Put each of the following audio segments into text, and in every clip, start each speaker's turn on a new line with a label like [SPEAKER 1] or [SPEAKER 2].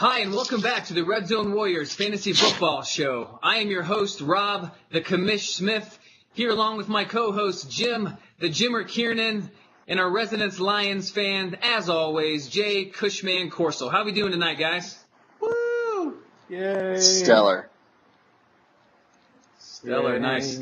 [SPEAKER 1] Hi, and welcome back to the Red Zone Warriors Fantasy Football Show. I am your host, Rob, the Commish Smith, here along with my co-host, Jim, the Jimmer Kiernan, and our resident Lions fan, as always, Jay Cushman Corso. How we doing tonight, guys?
[SPEAKER 2] Woo! Yay!
[SPEAKER 3] Stellar.
[SPEAKER 1] Yay. Nice.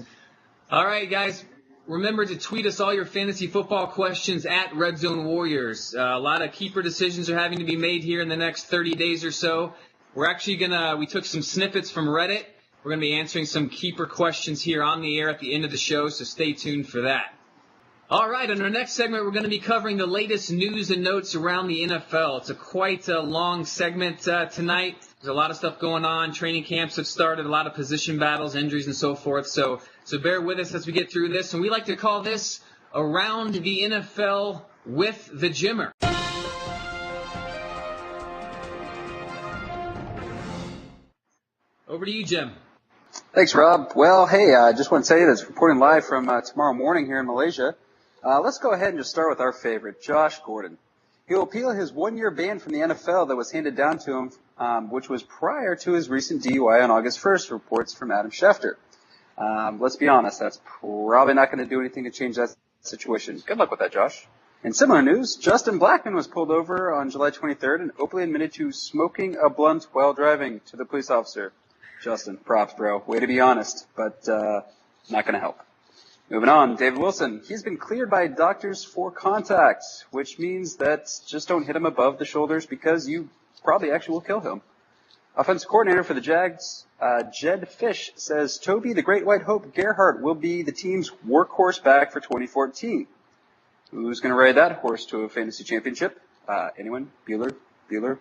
[SPEAKER 1] All right, guys. Remember to tweet us all your fantasy football questions at Red Zone Warriors. A lot of keeper decisions are having to be made here in the next 30 days or so. We're actually we took some snippets from Reddit. We're going to be answering some keeper questions here on the air at the end of the show, so stay tuned for that. All right, in our next segment, we're going to be covering the latest news and notes around the NFL. It's quite a long segment tonight. There's a lot of stuff going on. Training camps have started, a lot of position battles, injuries, and so forth. So bear with us as we get through this. And we like to call this Around the NFL with the Jimmer. Over to you, Jim.
[SPEAKER 3] Thanks, Rob. Well, hey, I just want to tell you that's reporting live from tomorrow morning here in Malaysia. Let's go ahead and just start with our favorite, Josh Gordon. He will appeal his one-year ban from the NFL that was handed down to him, which was prior to his recent DUI on August 1st, reports from Adam Schefter. Let's be honest, that's probably not going to do anything to change that situation. Good luck with that, Josh. In similar news, Justin Blackman was pulled over on July 23rd and openly admitted to smoking a blunt while driving to the police officer. Justin, props, bro. Way to be honest, but not going to help. Moving on, David Wilson. He's been cleared by doctors for contact, which means that just don't hit him above the shoulders because you probably actually will kill him. Offensive coordinator for the Jags, Jed Fish, says Toby the Great White Hope Gerhart will be the team's workhorse back for 2014. Who's going to ride that horse to a fantasy championship? Anyone? Bueller?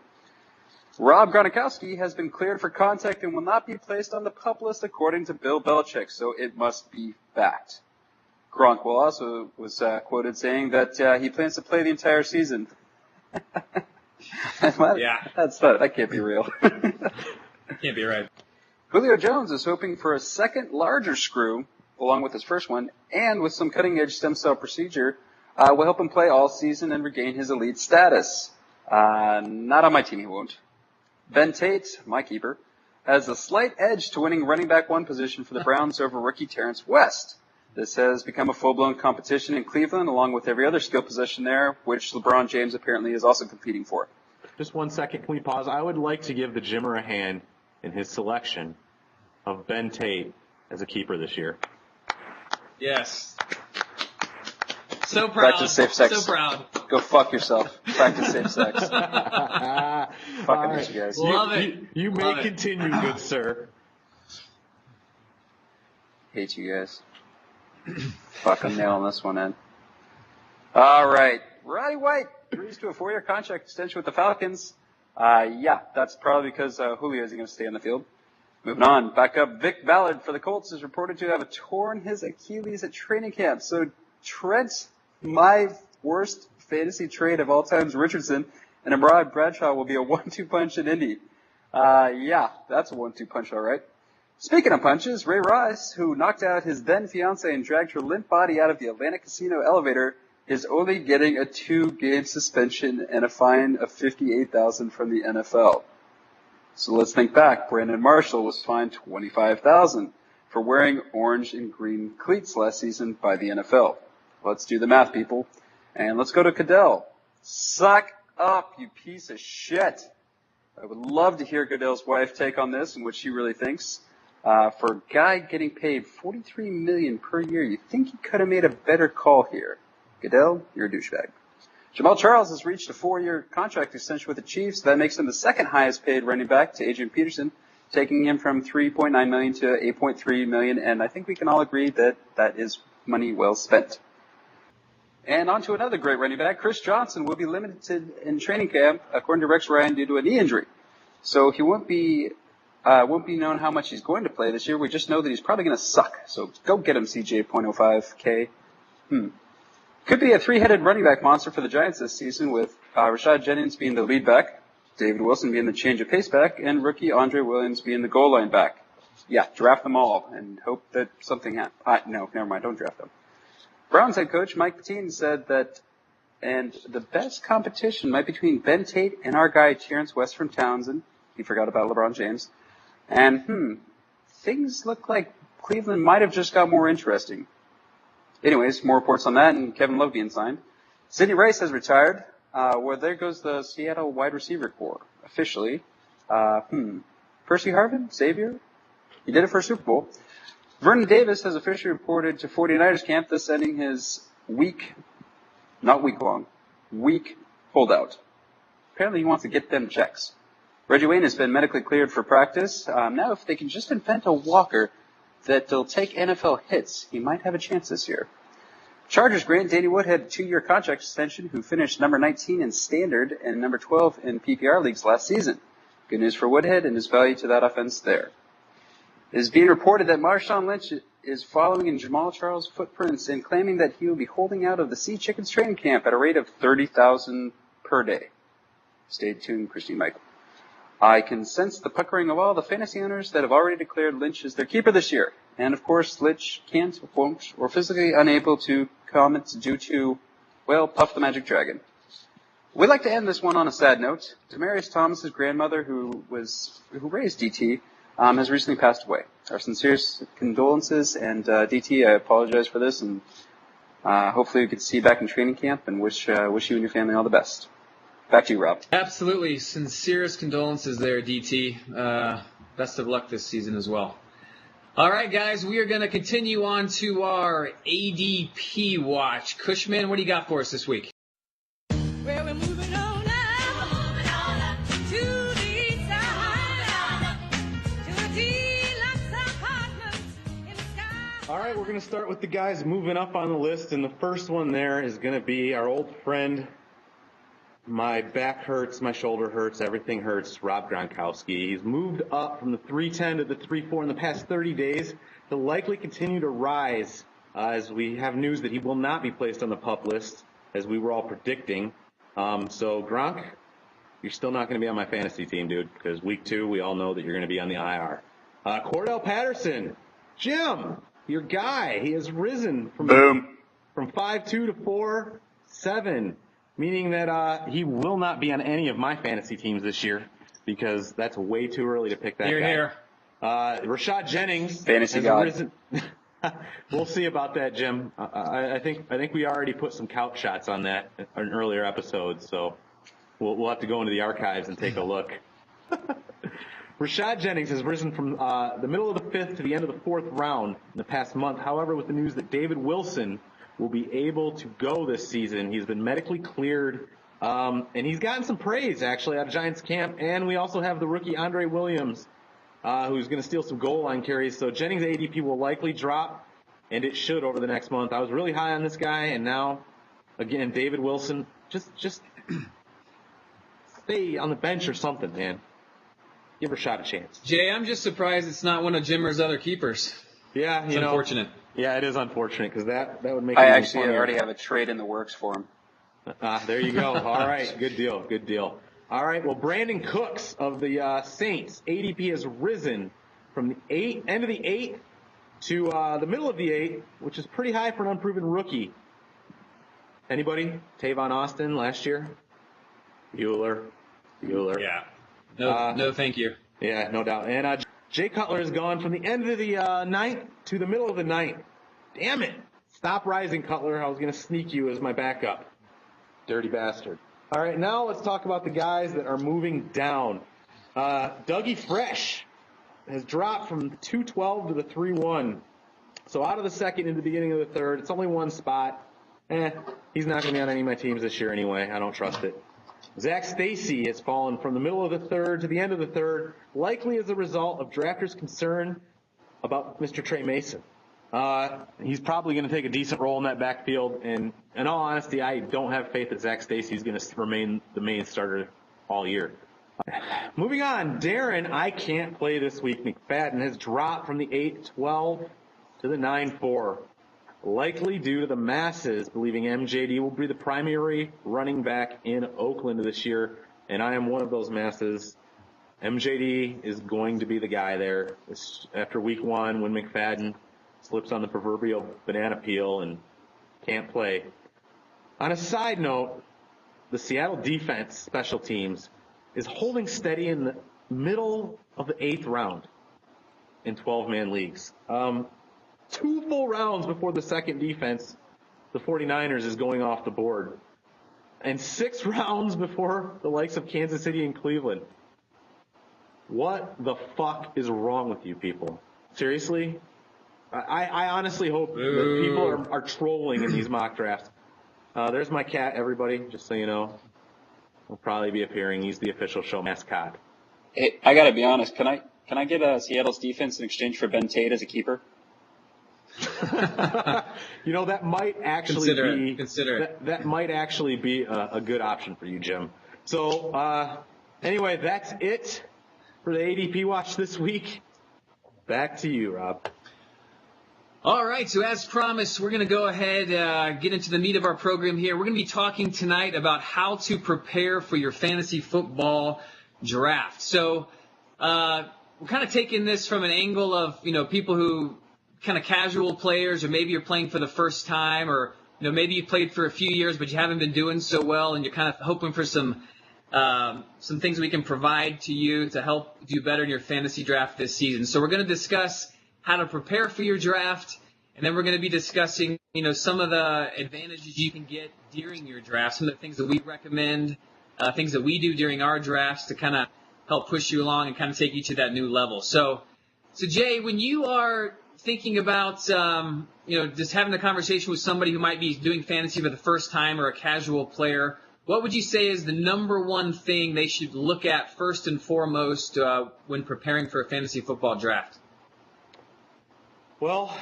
[SPEAKER 3] Rob Gronkowski has been cleared for contact and will not be placed on the PUP list according to Bill Belichick, so it must be fact. Gronk was quoted saying that he plans to play the entire season.
[SPEAKER 1] Yeah.
[SPEAKER 3] That can't be real.
[SPEAKER 1] Can't be right.
[SPEAKER 3] Julio Jones is hoping for a second larger screw, along with his first one, and with some cutting-edge stem cell procedure, will help him play all season and regain his elite status. Not on my team, he won't. Ben Tate, my keeper, has a slight edge to winning running back one position for the Browns over rookie Terrence West. This has become a full-blown competition in Cleveland, along with every other skill position there, which LeBron James apparently is also competing for.
[SPEAKER 2] Just 1 second, can we pause? I would like to give the Jimmer a hand in his selection of Ben Tate as a keeper this year.
[SPEAKER 1] Yes. So proud.
[SPEAKER 3] Practice safe sex.
[SPEAKER 1] So proud.
[SPEAKER 3] Go fuck yourself. Practice safe sex. Fucking hate you guys.
[SPEAKER 1] Love it.
[SPEAKER 2] You may continue, good sir.
[SPEAKER 3] Hate you guys. Fucking nailing this one in. All right. Roddy White agrees to a 4-year contract extension with the Falcons. Yeah, that's probably because Julio isn't going to stay on the field. Moving on. Back up. Vic Ballard for the Colts is reported to have torn his Achilles at training camp. So Trent, my worst fantasy trade of all times, Richardson, and Amrad Bradshaw will be a 1-2 punch in Indy. Yeah, that's a 1-2 punch, all right. Speaking of punches, Ray Rice, who knocked out his then-fiancée and dragged her limp body out of the Atlantic Casino elevator, is only getting a 2-game suspension and a fine of $58,000 from the NFL. So let's think back. Brandon Marshall was fined $25,000 for wearing orange and green cleats last season by the NFL. Let's do the math, people. And let's go to Goodell. Suck up, you piece of shit. I would love to hear Goodell's wife take on this and what she really thinks. For a guy getting paid $43 million per year, you think he could have made a better call here. Goodell, you're a douchebag. Jamal Charles has reached a 4-year contract extension with the Chiefs. That makes him the second highest paid running back to Adrian Peterson, taking him from $3.9 million to $8.3 million. And I think we can all agree that that is money well spent. And on to another great running back. Chris Johnson will be limited in training camp, according to Rex Ryan, due to a knee injury. So he won't be known how much he's going to play this year. We just know that he's probably going to suck. So go get him, CJ 0.05K. Could be a 3-headed running back monster for the Giants this season, with Rashad Jennings being the lead back, David Wilson being the change of pace back, and rookie Andre Williams being the goal line back. Yeah, draft them all and hope that something happens. No, never mind. Don't draft them. Browns head coach Mike Pettine said that And the best competition might be between Ben Tate and our guy Terrence West from Townsend. He forgot about LeBron James. And, things look like Cleveland might have just got more interesting. Anyways, more reports on that and Kevin Love being signed. Sidney Rice has retired. Well, there goes the Seattle wide receiver corps, officially. Percy Harvin, savior. He did it for a Super Bowl. Vernon Davis has officially reported to 49ers camp, thus ending his week holdout. Apparently he wants to get them checks. Reggie Wayne has been medically cleared for practice. Now if they can just invent a walker that'll take NFL hits, he might have a chance this year. Chargers grant Danny Woodhead a 2-year contract extension, who finished number 19 in standard and number 12 in PPR leagues last season. Good news for Woodhead and his value to that offense there. It is being reported that Marshawn Lynch is following in Jamal Charles' footprints and claiming that he will be holding out of the Sea Chickens training camp at a rate of $30,000 per day. Stay tuned, Christine Michael. I can sense the puckering of all the fantasy owners that have already declared Lynch as their keeper this year. And of course, Lynch can't, won't, or physically unable to comment due to, Puff the Magic Dragon. We'd like to end this one on a sad note. Demaryius Thomas's grandmother, who raised DT, has recently passed away. Our sincerest condolences, and DT, I apologize for this, and hopefully we get to see you back in training camp, and wish you and your family all the best. Back to you, Rob.
[SPEAKER 1] Absolutely. Sincerest condolences there, DT. Best of luck this season as well. All right, guys, we are going to continue on to our ADP watch. Cushman, what do you got for us this week?
[SPEAKER 4] Well, we're moving on up to the east side, to the deluxe apartments in the sky.
[SPEAKER 2] All right, we're going to start with the guys moving up on the list, and the first one there is going to be our old friend. My back hurts, my shoulder hurts, everything hurts. Rob Gronkowski. He's moved up from the 310 to the 3-4 in the past 30 days. He'll likely continue to rise as we have news that he will not be placed on the PUP list, as we were all predicting. So, Gronk, you're still not going to be on my fantasy team, dude, because week 2, we all know that you're going to be on the IR. Cordell Patterson. Jim, your guy. He has risen from 5'2 to 4'7". Meaning that he will not be on any of my fantasy teams this year, because that's way too early to pick that guy.
[SPEAKER 1] Here.
[SPEAKER 2] Rashad Jennings
[SPEAKER 3] Fantasy
[SPEAKER 2] has
[SPEAKER 3] God.
[SPEAKER 2] risen. We'll see about that, Jim. I think we already put some couch shots on that in earlier episodes, so we'll have to go into the archives and take a look. Rashad Jennings has risen from the middle of the 5th to the end of the 4th round in the past month. However, with the news that David Wilson will be able to go this season. He's been medically cleared, and he's gotten some praise, actually, out of Giants camp. And we also have the rookie Andre Williams, who's going to steal some goal line carries. So Jennings' ADP will likely drop, and it should over the next month. I was really high on this guy, and now, again, David Wilson, just stay on the bench or something, man. Give Rashad a chance.
[SPEAKER 1] Jay, I'm just surprised it's not one of Jimmer's other keepers.
[SPEAKER 2] Yeah,
[SPEAKER 1] It's unfortunate.
[SPEAKER 2] Yeah, it is unfortunate because that would make.
[SPEAKER 3] I
[SPEAKER 2] it even
[SPEAKER 3] actually
[SPEAKER 2] funnier.
[SPEAKER 3] already have a trade in the works for him.
[SPEAKER 2] There you go. All right, good deal. All right, well, Brandon Cooks of the Saints, ADP has risen from the end of the 8th to the middle of the 8th, which is pretty high for an unproven rookie. Anybody? Tavon Austin last year? Bueller.
[SPEAKER 1] Yeah. No, thank you.
[SPEAKER 2] Yeah, no doubt. And Jay Cutler has gone from the end of the 9th to the middle of the 9th. Damn it. Stop rising, Cutler. I was going to sneak you as my backup. Dirty bastard. All right, now let's talk about the guys that are moving down. Dougie Fresh has dropped from the 212 to the 31. So out of the 2nd into the beginning of the 3rd. It's only one spot. He's not going to be on any of my teams this year anyway. I don't trust it. Zach Stacy has fallen from the middle of the 3rd to the end of the 3rd, likely as a result of drafters' concern about Mr. Trey Mason. He's probably going to take a decent role in that backfield, and in all honesty, I don't have faith that Zach Stacy is going to remain the main starter all year. Moving on, Darren, I can't play this week. McFadden has dropped from the 8-12 to the 9-4. Likely due to the masses believing MJD will be the primary running back in Oakland this year, and I am one of those masses. MJD is going to be the guy there. After week 1, when McFadden slips on the proverbial banana peel and can't play. On a side note, the Seattle defense special teams is holding steady in the middle of the 8th round in 12-man leagues. 2 full rounds before the second defense, the 49ers, is going off the board. And 6 rounds before the likes of Kansas City and Cleveland. What the fuck is wrong with you people? Seriously? I honestly hope that people are trolling in these mock drafts. There's my cat, everybody, just so you know. He'll probably be appearing. He's the official show mascot.
[SPEAKER 3] Hey, I gotta be honest. Can I get Seattle's defense in exchange for Ben Tate as a keeper?
[SPEAKER 2] You know, that might actually
[SPEAKER 1] That
[SPEAKER 2] might actually be a good option for you, Jim. So, anyway, that's it for the ADP watch this week. Back to you, Rob.
[SPEAKER 1] All right, so as promised, we're going to go ahead get into the meat of our program here. We're going to be talking tonight about how to prepare for your fantasy football draft. So we're kind of taking this from an angle of, people who kind of casual players, or maybe you're playing for the first time, or, maybe you played for a few years, but you haven't been doing so well, and you're kind of hoping for some things we can provide to you to help do better in your fantasy draft this season. So we're going to discuss how to prepare for your draft, and then we're going to be discussing, some of the advantages you can get during your draft, some of the things that we recommend, things that we do during our drafts to kind of help push you along and kind of take you to that new level. So Jay, when you are thinking about, just having a conversation with somebody who might be doing fantasy for the first time or a casual player, what would you say is the number one thing they should look at first and foremost when preparing for a fantasy football draft?
[SPEAKER 2] Well,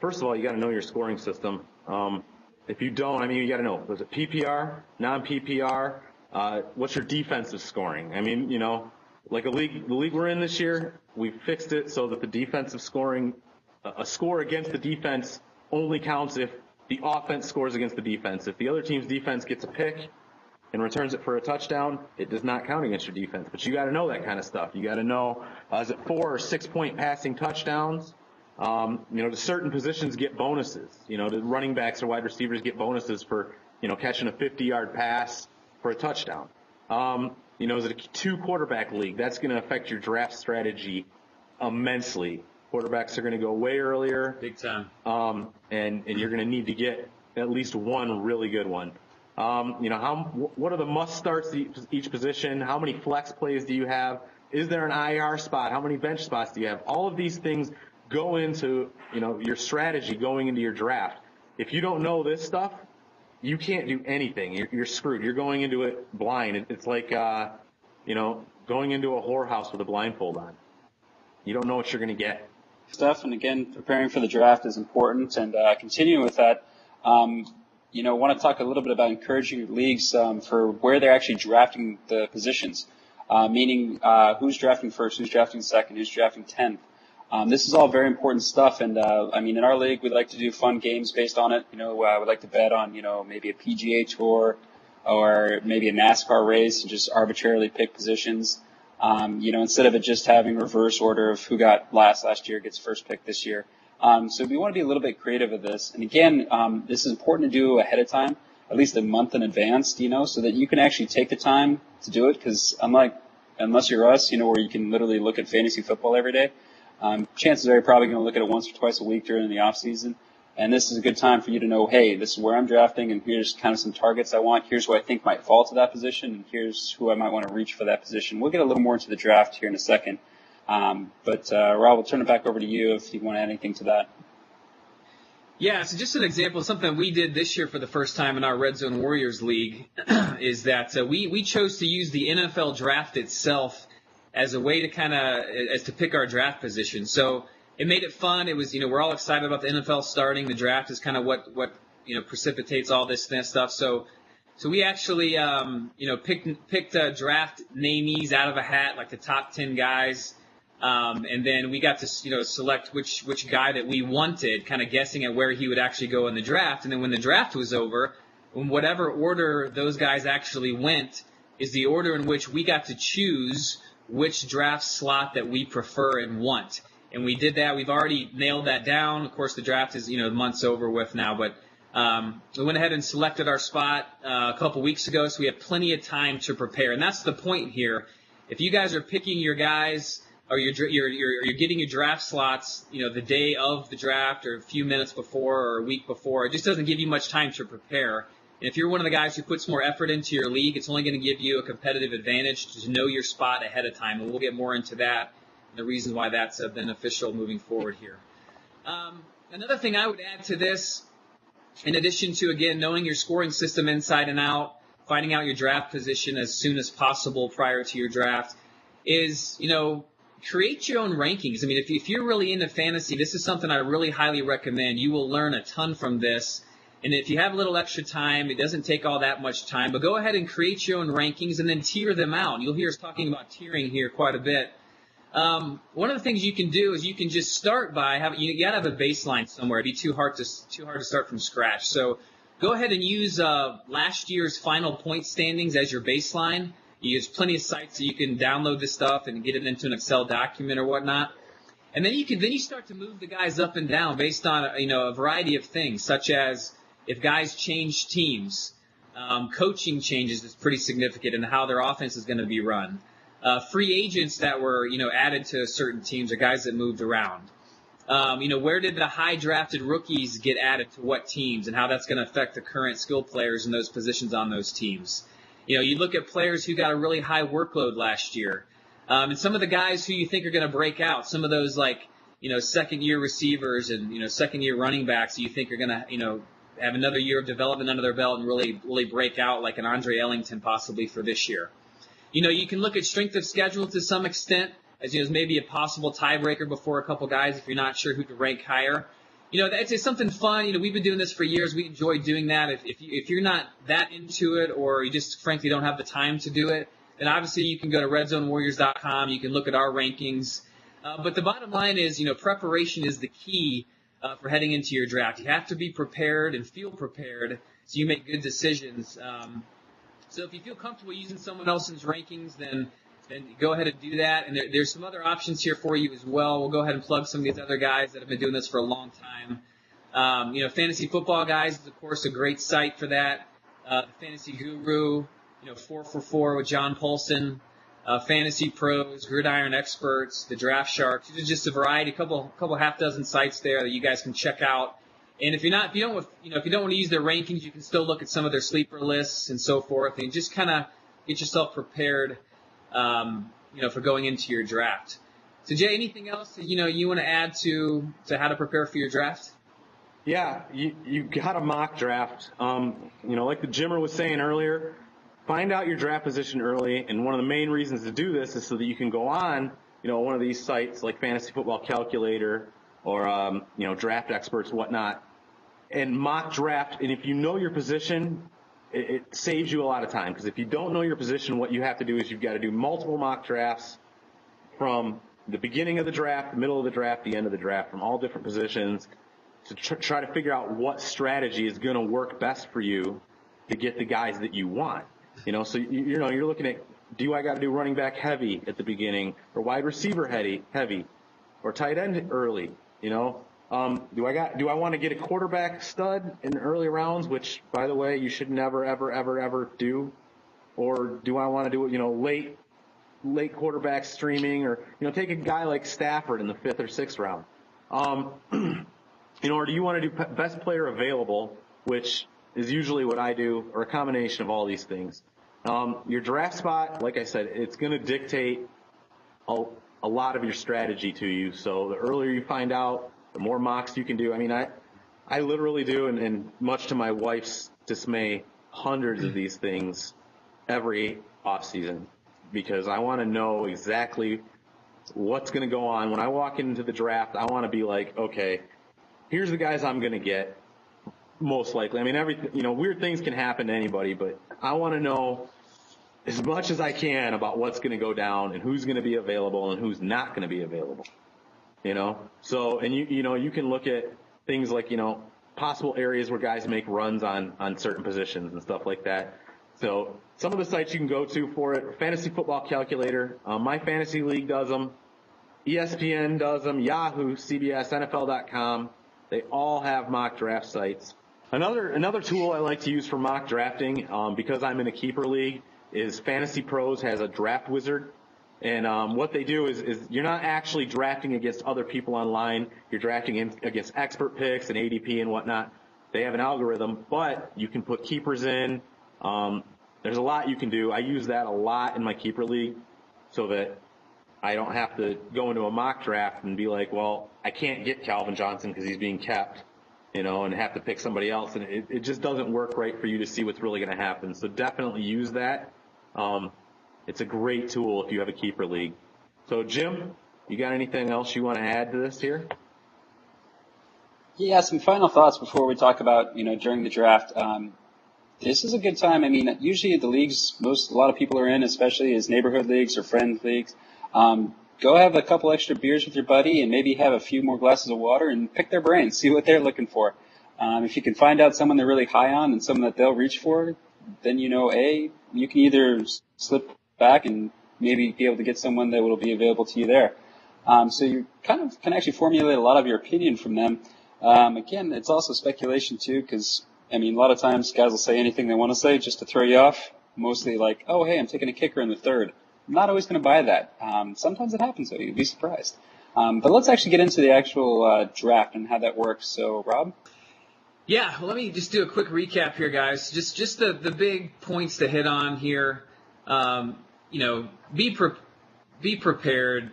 [SPEAKER 2] first of all, you got to know your scoring system. If you don't, you got to know, was it PPR, non-PPR? What's your defensive scoring? Like the league we're in this year, we fixed it so that the defensive scoring, a score against the defense only counts if the offense scores against the defense. If the other team's defense gets a pick and returns it for a touchdown, it does not count against your defense. But you got to know that kind of stuff. You got to know, is it 4 or 6 point passing touchdowns? The certain positions get bonuses. The running backs or wide receivers get bonuses for, catching a 50-yard pass for a touchdown. Is it a 2-quarterback league? That's going to affect your draft strategy immensely. Quarterbacks are going to go way earlier.
[SPEAKER 1] Big time.
[SPEAKER 2] And you're going to need to get at least one really good one. What are the must starts each position? How many flex plays do you have? Is there an IR spot? How many bench spots do you have? All of these things go into, your strategy going into your draft. If you don't know this stuff, you can't do anything. You're screwed. You're going into it blind. It's like, going into a whorehouse with a blindfold on. You don't know what you're going to get.
[SPEAKER 3] Stuff, and again, preparing for the draft is important. And continuing with that, want to talk a little bit about encouraging your leagues for where they're actually drafting the positions, meaning who's drafting first, who's drafting second, who's drafting 10th. This is all very important stuff, and in our league, we'd like to do fun games based on it. We'd like to bet on, maybe a PGA Tour or maybe a NASCAR race and just arbitrarily pick positions. Instead of it just having reverse order of who got last year gets first pick this year. So we want to be a little bit creative with this. And again, this is important to do ahead of time, at least a month in advance, so that you can actually take the time to do it. Because unless you're us, where you can literally look at fantasy football every day, chances are you're probably going to look at it once or twice a week during the off season. And this is a good time for you to know, hey, this is where I'm drafting, and here's kind of some targets I want. Here's who I think might fall to that position, and here's who I might want to reach for that position. We'll get a little more into the draft here in a second. But Rob, we'll turn it back over to you if you want to add anything to that.
[SPEAKER 1] Yeah, so just an example of something we did this year for the first time in our Red Zone Warriors League is that we chose to use the NFL draft itself as a way to to pick our draft position. So it made it fun. It was, we're all excited about the NFL starting. The draft is kind of what precipitates all this stuff. So we actually, picked draft namees out of a hat, like the top 10 guys. And then we got to, select which guy that we wanted, kind of guessing at where he would actually go in the draft. And then when the draft was over, in whatever order those guys actually went is the order in which we got to choose which draft slot that we prefer and want. And we did that. We've already nailed that down. Of course, the draft is, months over with now, but We went ahead and selected our spot a couple weeks ago, so we have plenty of time to prepare. And that's the point here. If you guys are picking your guys, or you're getting your draft slots, the day of the draft or a few minutes before or a week before, it just doesn't give you much time to prepare. And if you're one of the guys who puts more effort into your league, it's only going to give you a competitive advantage to know your spot ahead of time. And we'll get more into that and the reasons why that's beneficial moving forward here. Another thing I would add to this, in addition to, again, knowing your scoring system inside and out, finding out your draft position as soon as possible prior to your draft, is, create your own rankings. I mean, if you're really into fantasy, this is something I really highly recommend. You will learn a ton from this. And if you have a little extra time, it doesn't take all that much time, but go ahead and create your own rankings and then tier them out. You'll hear us talking about tiering here quite a bit. One of the things you can do is you can just start by you got to have a baseline somewhere. It'd be too hard to start from scratch. So go ahead and use last year's final point standings as your baseline. You use plenty of sites that you can download this stuff and get it into an Excel document or whatnot. And then you start to move the guys up and down based on a variety of things, such as if guys change teams, coaching changes is pretty significant in how their offense is going to be run. Free agents that were added to certain teams or guys that moved around. Where did the high drafted rookies get added to what teams and how that's going to affect the current skill players in those positions on those teams. You look at players who got a really high workload last year. And some of the guys who you think are going to break out, some of those second-year receivers and, second-year running backs that you think are going to, have another year of development under their belt and really break out like an Andre Ellington possibly for this year. You can look at strength of schedule to some extent as maybe a possible tiebreaker before a couple guys if you're not sure who to rank higher. It's something fun. We've been doing this for years. We enjoy doing that. If you're not that into it or you just frankly don't have the time to do it, then obviously you can go to redzonewarriors.com. You can look at our rankings. But the bottom line is, preparation is the key for heading into your draft. You have to be prepared and feel prepared so you make good decisions. So if you feel comfortable using someone else's rankings, then go ahead and do that. And there's some other options here for you as well. We'll go ahead and plug some of these other guys that have been doing this for a long time. Fantasy Football Guys is, of course, a great site for that. Fantasy Guru, 444 with John Polson, Fantasy Pros, Gridiron Experts, the Draft Sharks. There's just a variety, a couple half dozen sites there that you guys can check out. And if you don't want to use their rankings, you can still look at some of their sleeper lists and so forth, and just kind of get yourself prepared, for going into your draft. So Jay, anything else that you want to add to how to prepare for your draft?
[SPEAKER 2] Yeah, you got a mock draft. Like the Jimmer was saying earlier, find out your draft position early, and one of the main reasons to do this is so that you can go on, one of these sites like Fantasy Football Calculator or Draft Experts, whatnot, and mock draft. And if you know your position, it saves you a lot of time, because if you don't know your position, what you have to do is you've got to do multiple mock drafts from the beginning of the draft, the middle of the draft, the end of the draft, from all different positions to try to figure out what strategy is going to work best for you to get the guys that you want. So you're looking at, do I got to do running back heavy at the beginning, or wide receiver heavy, or tight end early? Do I want to get a quarterback stud in the early rounds, which, by the way, you should never, ever, ever, ever do? Or do I want to do it, late quarterback streaming, or, take a guy like Stafford in the 5th or 6th round? Or do you want to do best player available, which is usually what I do, or a combination of all these things? Your draft spot, like I said, it's going to dictate a lot of your strategy to you. So the earlier you find out, the more mocks you can do. I mean, I literally do, and much to my wife's dismay, hundreds of these things every offseason, because I want to know exactly what's going to go on. When I walk into the draft, I want to be like, okay, here's the guys I'm going to get, most likely. I mean, weird things can happen to anybody, but I want to know as much as I can about what's going to go down and who's going to be available and who's not going to be available. So, and you can look at things like, possible areas where guys make runs on certain positions and stuff like that. So some of the sites you can go to for it: Fantasy Football Calculator, My Fantasy League does them, ESPN does them, Yahoo, CBS, NFL.com. They all have mock draft sites. Another tool I like to use for mock drafting, because I'm in a keeper league, is Fantasy Pros has a draft wizard. And what they do is you're not actually drafting against other people online. You're drafting against expert picks and ADP and whatnot. They have an algorithm, but you can put keepers in. There's a lot you can do. I use that a lot in my keeper league so that I don't have to go into a mock draft and be like, well, I can't get Calvin Johnson because he's being kept, and have to pick somebody else. And it just doesn't work right for you to see what's really going to happen. So definitely use that. It's a great tool if you have a keeper league. So, Jim, you got anything else you want to add to this here?
[SPEAKER 3] Yeah, some final thoughts before we talk about, during the draft. This is a good time. I mean, usually the leagues a lot of people are in, especially as neighborhood leagues or friend leagues. Go have a couple extra beers with your buddy and maybe have a few more glasses of water and pick their brains, see what they're looking for. If you can find out someone they're really high on and someone that they'll reach for, then you can either slip back and maybe be able to get someone that will be available to you there. So you kind of can actually formulate a lot of your opinion from them. Again, it's also speculation too, because a lot of times guys will say anything they want to say just to throw you off. Mostly like, oh, hey, I'm taking a kicker in the third. I'm not always going to buy that. Sometimes it happens, though. You'd be surprised. But let's actually get into the actual draft and how that works. So, Rob?
[SPEAKER 1] Yeah, well, let me just do a quick recap here, guys. Just the big points to hit on here. Be prepared.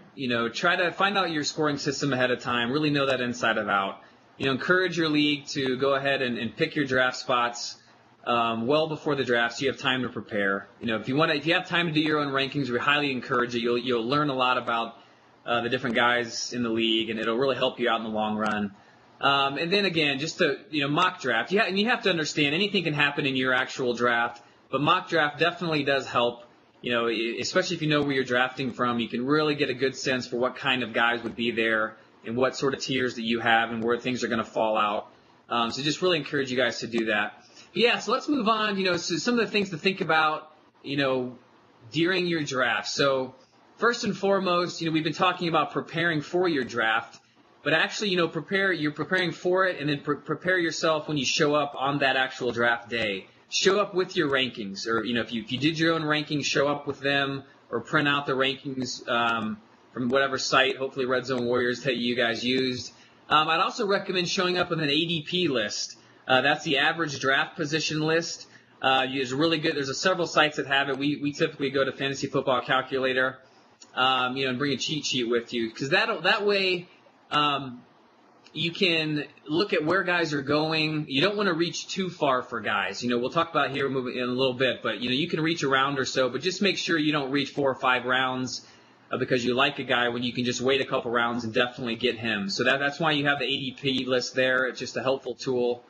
[SPEAKER 1] Try to find out your scoring system ahead of time. Really know that inside and out. Encourage your league to go ahead and pick your draft spots well before the draft, so you have time to prepare. If you have time to do your own rankings, we highly encourage it. You'll learn a lot about the different guys in the league, and it'll really help you out in the long run. And then again, just to mock draft. And you have to understand anything can happen in your actual draft, but mock draft definitely does help. Especially if you know where you're drafting from, you can really get a good sense for what kind of guys would be there and what sort of tiers that you have and where things are going to fall out. So just really encourage you guys to do that. But yeah, so let's move on. So some of the things to think about, during your draft. So first and foremost, we've been talking about preparing for your draft, but actually, you're preparing for it, and then prepare yourself when you show up on that actual draft day. Show up with your rankings, or if you did your own rankings, show up with them, or print out the rankings from whatever site, hopefully Red Zone Warriors, that you guys used. I'd also recommend showing up with an ADP list. That's the average draft position list. There's several sites that have it. We typically go to Fantasy Football Calculator, and bring a cheat sheet with you, because that way. You can look at where guys are going. You don't want to reach too far for guys. We'll talk about here in a little bit, but you can reach a round or so, but just make sure you don't reach 4 or 5 rounds because you like a guy when you can just wait a couple rounds and definitely get him. So that's why you have the ADP list there. It's just a helpful tool.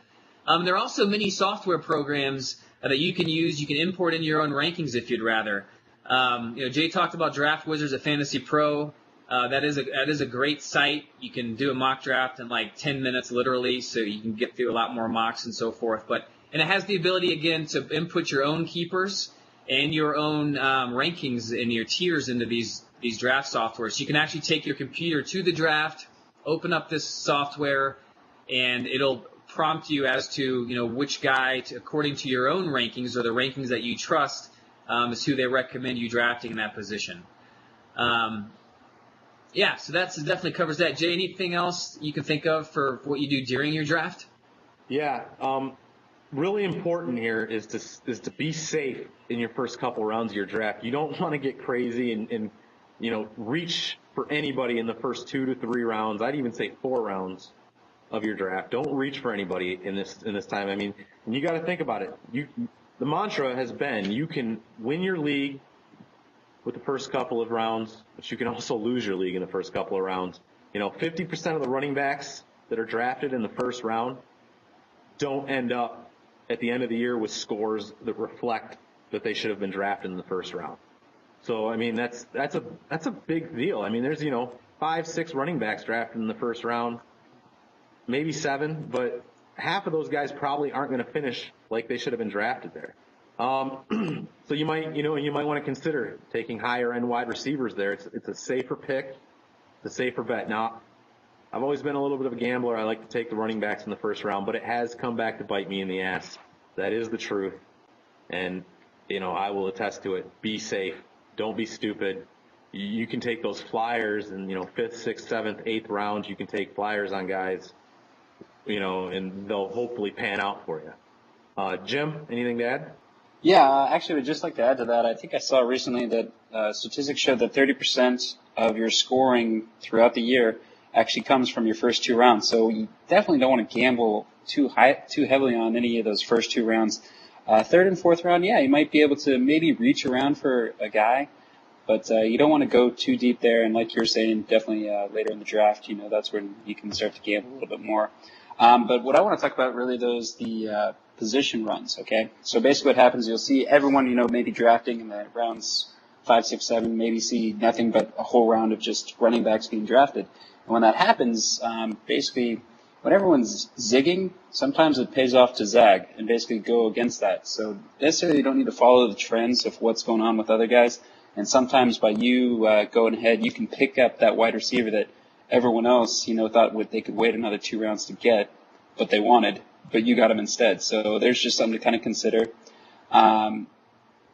[SPEAKER 1] There are also many software programs that you can use. You can import in your own rankings if you'd rather. Jay talked about Draft Wizards at Fantasy Pro. That is a great site. You can do a mock draft in like 10 minutes literally, so you can get through a lot more mocks and so forth. And it has the ability, again, to input your own keepers and your own rankings and your tiers into these draft software. So you can actually take your computer to the draft, open up this software, and it'll prompt you as to which guy, according to your own rankings or the rankings that you trust, is who they recommend you drafting in that position. Yeah, so that definitely covers that. Jay, anything else you can think of for what you do during your draft?
[SPEAKER 2] Yeah, really important here is to be safe in your first couple rounds of your draft. You don't want to get crazy and reach for anybody in the first 2 to 3 rounds. I'd even say 4 rounds of your draft. Don't reach for anybody in this time. And you got to think about it. The mantra has been you can win your league with the first couple of rounds, but you can also lose your league in the first couple of rounds. 50% of the running backs that are drafted in the first round don't end up at the end of the year with scores that reflect that they should have been drafted in the first round. So, that's a big deal. There's, 5, 6 running backs drafted in the first round, maybe 7, but half of those guys probably aren't going to finish like they should have been drafted there. So you might want to consider taking higher end wide receivers there. It's a safer pick, it's a safer bet. Now, I've always been a little bit of a gambler. I like to take the running backs in the first round, but it has come back to bite me in the ass. That is the truth. And, I will attest to it. Be safe. Don't be stupid. You can take those flyers and, 5th, 6th, 7th, 8th rounds. You can take flyers on guys, and they'll hopefully pan out for you. Jim, anything to add?
[SPEAKER 3] Yeah, actually, I would just like to add to that. I think I saw recently that statistics showed that 30% of your scoring throughout the year actually comes from your first 2 rounds. So you definitely don't want to gamble too heavily on any of those first 2 rounds. 3rd and 4th round, yeah, you might be able to maybe reach around for a guy, but you don't want to go too deep there. And like you're saying, definitely later in the draft, that's when you can start to gamble a little bit more. But what I want to talk about really, though, is the position runs, okay? So basically what happens, you'll see everyone, maybe drafting in the rounds 5, 6, 7, maybe see nothing but a whole round of just running backs being drafted. And when that happens, basically, when everyone's zigging, sometimes it pays off to zag and basically go against that. So necessarily you don't need to follow the trends of what's going on with other guys. And sometimes by you going ahead, you can pick up that wide receiver that everyone else, thought they could wait another 2 rounds to get, but they wanted, but you got them instead. So there's just something to kind of consider.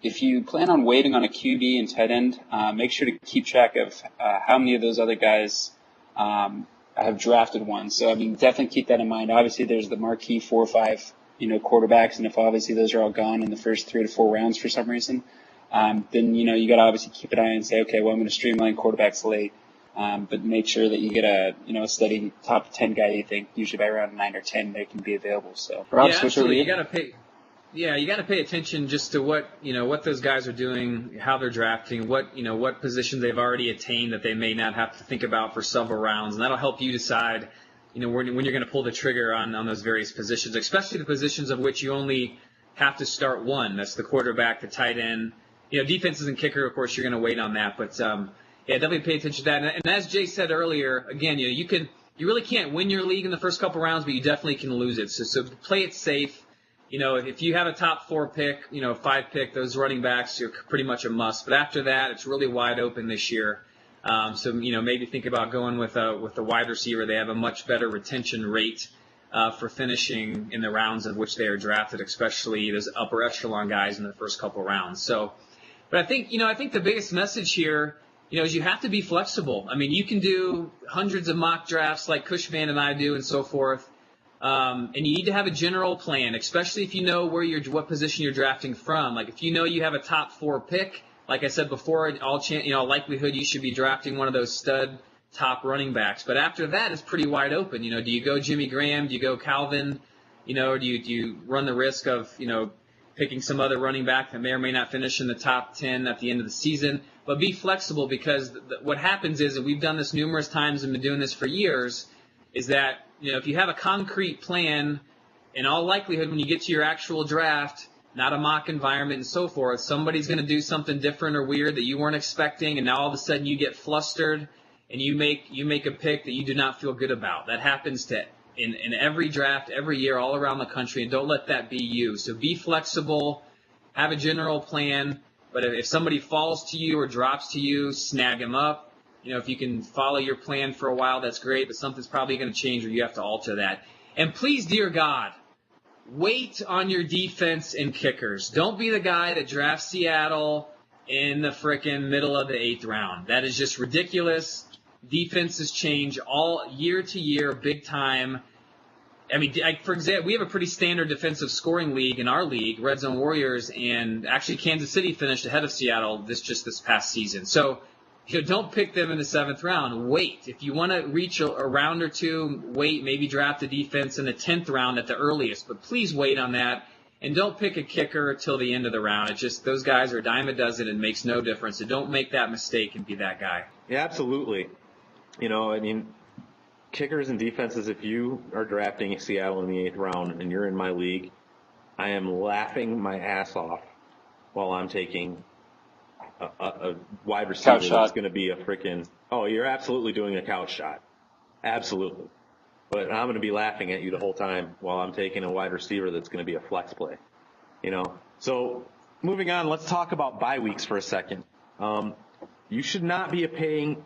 [SPEAKER 3] If you plan on waiting on a QB and tight end, make sure to keep track of how many of those other guys have drafted one. So, definitely keep that in mind. Obviously, there's the marquee 4 or 5, quarterbacks, and if obviously those are all gone in the first 3 to 4 rounds for some reason, then, you got to obviously keep an eye and say, okay, well, I'm going to streamline quarterbacks late, but make sure that you get a steady top 10 guy you think, usually by around 9 or 10, they can be available. So, Rob,
[SPEAKER 1] Yeah, absolutely. You got to pay attention just to what those guys are doing, how they're drafting, what positions they've already attained that they may not have to think about for several rounds, and that'll help you decide, when you're going to pull the trigger on those various positions, especially the positions of which you only have to start one. That's the quarterback, the tight end. Defenses and kicker, of course, you're going to wait on that, but definitely pay attention to that. And as Jay said earlier, again, you really can't win your league in the first couple rounds, but you definitely can lose it. So play it safe. If you have a top 4 pick, 5 pick, those running backs, you're pretty much a must. But after that, it's really wide open this year. So maybe think about going with a wide receiver. They have a much better retention rate for finishing in the rounds of which they are drafted, especially those upper echelon guys in the first couple rounds. So, but I think the biggest message here, is you have to be flexible. You can do hundreds of mock drafts like Cushman and I do and so forth. And you need to have a general plan, especially if you know what position you're drafting from. Like if you have a top 4 pick, like I said before, likelihood you should be drafting one of those stud top running backs. But after that, it's pretty wide open. Do you go Jimmy Graham? Do you go Calvin? Or do you run the risk of, picking some other running back that may or may not finish in the top 10 at the end of the season? But be flexible, because what happens is, and we've done this numerous times and been doing this for years, is that, if you have a concrete plan, in all likelihood, when you get to your actual draft, not a mock environment and so forth, somebody's going to do something different or weird that you weren't expecting, and now all of a sudden you get flustered and you make a pick that you do not feel good about. That happens in every draft, every year, all around the country, and don't let that be you. So be flexible, have a general plan, but if somebody falls to you or drops to you, snag them up. If you can follow your plan for a while, that's great, but something's probably going to change or you have to alter that. And please, dear God, wait on your defense and kickers. Don't be the guy that drafts Seattle in the frickin' middle of the 8th round. That is just ridiculous. Defenses change all year to year, big time. For example, we have a pretty standard defensive scoring league in our league, Red Zone Warriors, and actually Kansas City finished ahead of Seattle this past season. So, don't pick them in the 7th round. Wait. If you want to reach a round or two, wait. Maybe draft a defense in the 10th round at the earliest. But please wait on that. And don't pick a kicker till the end of the round. It's just those guys are a dime a dozen and makes no difference. So don't make that mistake and be that guy.
[SPEAKER 2] Yeah, absolutely. Kickers and defenses, if you are drafting Seattle in the 8th round and you're in my league, I am laughing my ass off while I'm taking a wide receiver that's going to be a freaking – you're absolutely doing a couch shot. Absolutely. But I'm going to be laughing at you the whole time while I'm taking a wide receiver that's going to be a flex play. So moving on, let's talk about bye weeks for a second. You should not be paying